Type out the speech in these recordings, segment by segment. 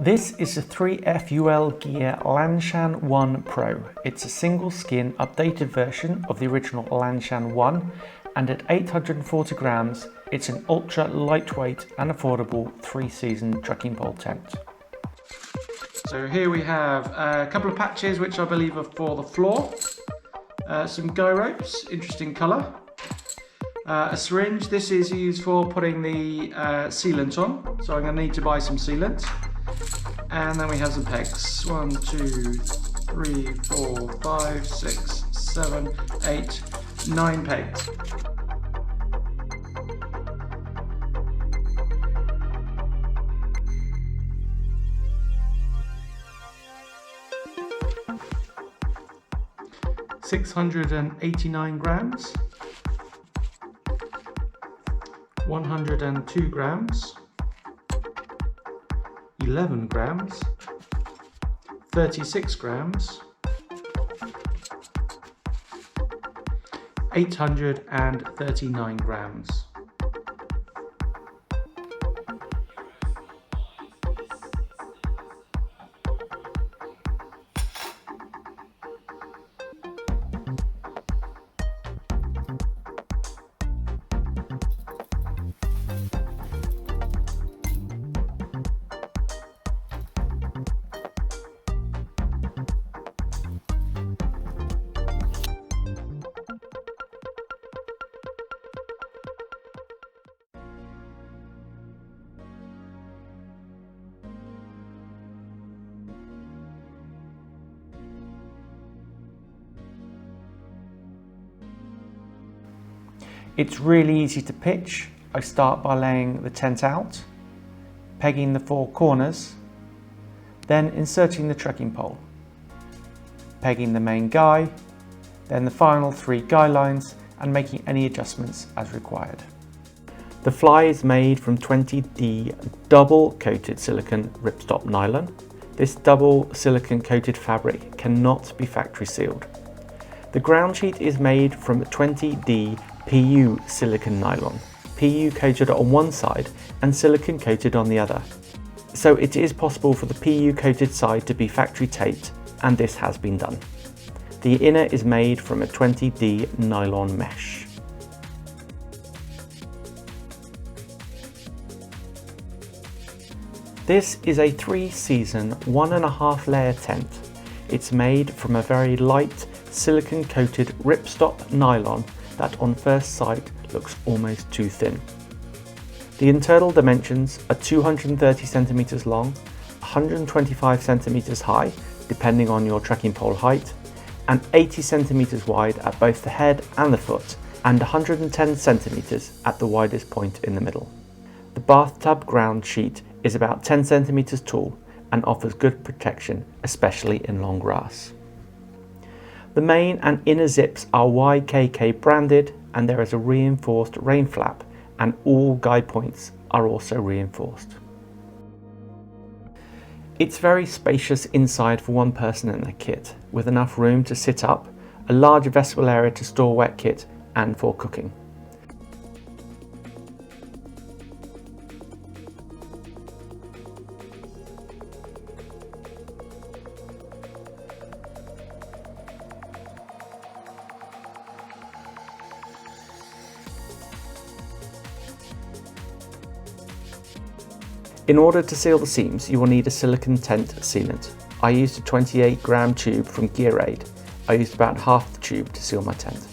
This is a 3FUL gear Lanshan 1 Pro. It's a single skin updated version of the original Lanshan 1, and at 840 grams it's an ultra lightweight and affordable 3-season trekking pole tent. So here we have a couple of patches which I believe are for the floor, some guy ropes, interesting colour, a syringe. This is used for putting the sealant on, so I'm going to need to buy some sealant. And then we have some pegs. 1, 2, 3, 4, 5, 6, 7, 8, 9 pegs. $689 grams, 102 grams, 11 grams, 36 grams, 839 grams. It's really easy to pitch. I start by laying the tent out, pegging the 4 corners, then inserting the trekking pole, pegging the main guy, then the final 3 guy lines, and making any adjustments as required. The fly is made from 20D double coated silicone ripstop nylon. This double silicone coated fabric cannot be factory sealed. The ground sheet is made from 20D PU silicone nylon, PU coated on one side and silicone coated on the other. So it is possible for the PU coated side to be factory taped, and this has been done. The inner is made from a 20D nylon mesh. This is a 3-season, 1.5 layer tent. It's made from a very light silicone coated ripstop nylon that on first sight looks almost too thin. The internal dimensions are 230 centimeters long, 125 centimeters high, depending on your trekking pole height, and 80 centimeters wide at both the head and the foot, and 110 centimeters at the widest point in the middle. The bathtub ground sheet is about 10 centimeters tall and offers good protection, especially in long grass. The main and inner zips are YKK branded, and there is a reinforced rain flap, and all guide points are also reinforced. It's very spacious inside for one person in the kit, with enough room to sit up, a large vestibule area to store wet kit, and for cooking. In order to seal the seams, you will need a silicone tent sealant. I used a 28-gram tube from Gear Aid. I used about half the tube to seal my tent.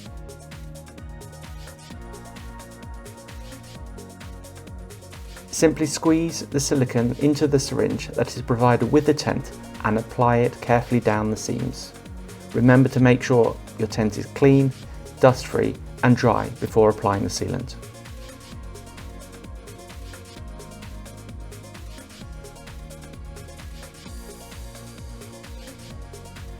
Simply squeeze the silicone into the syringe that is provided with the tent and apply it carefully down the seams. Remember to make sure your tent is clean, dust-free and dry before applying the sealant.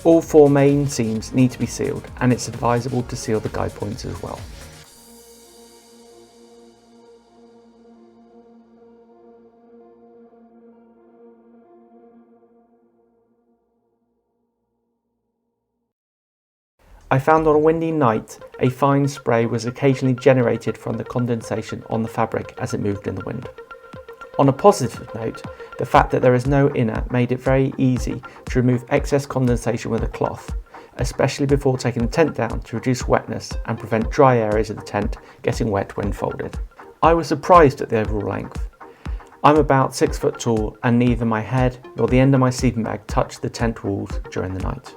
All 4 main seams need to be sealed, and it's advisable to seal the guide points as well. I found on a windy night a fine spray was occasionally generated from the condensation on the fabric as it moved in the wind. On a positive note, the fact that there is no inner made it very easy to remove excess condensation with a cloth, especially before taking the tent down to reduce wetness and prevent dry areas of the tent getting wet when folded. I was surprised at the overall length. I'm about 6 foot tall and neither my head nor the end of my sleeping bag touched the tent walls during the night.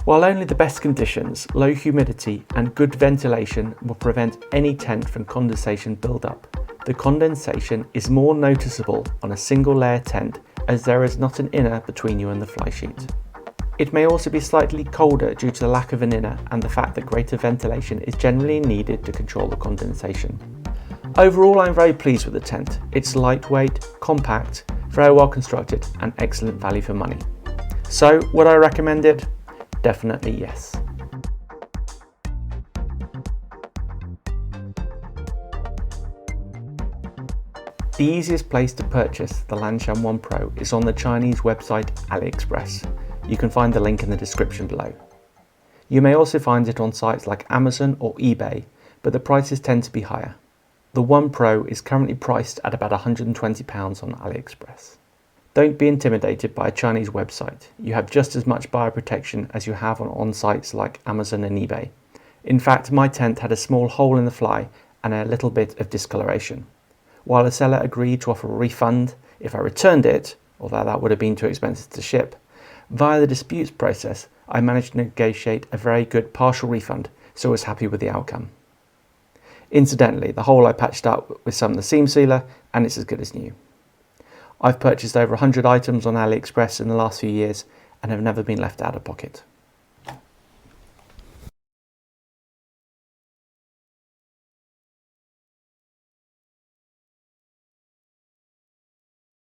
While only the best conditions, low humidity and good ventilation will prevent any tent from condensation build-up, the condensation is more noticeable on a single layer tent as there is not an inner between you and the fly sheet. It may also be slightly colder due to the lack of an inner and the fact that greater ventilation is generally needed to control the condensation. Overall, I'm very pleased with the tent. It's lightweight, compact, very well constructed and excellent value for money. So, would I recommend it? Definitely yes. The easiest place to purchase the Lanshan 1 Pro is on the Chinese website Aliexpress. You can find the link in the description below. You may also find it on sites like Amazon or eBay, but the prices tend to be higher. The 1 Pro is currently priced at about £120 on Aliexpress. Don't be intimidated by a Chinese website. You have just as much buyer protection as you have on sites like Amazon and eBay. In fact, my tent had a small hole in the fly and a little bit of discoloration. While the seller agreed to offer a refund if I returned it, although that would have been too expensive to ship, via the disputes process, I managed to negotiate a very good partial refund, so I was happy with the outcome. Incidentally, the hole I patched up with some of the seam sealer and it's as good as new. I've purchased over 100 items on AliExpress in the last few years and have never been left out of pocket.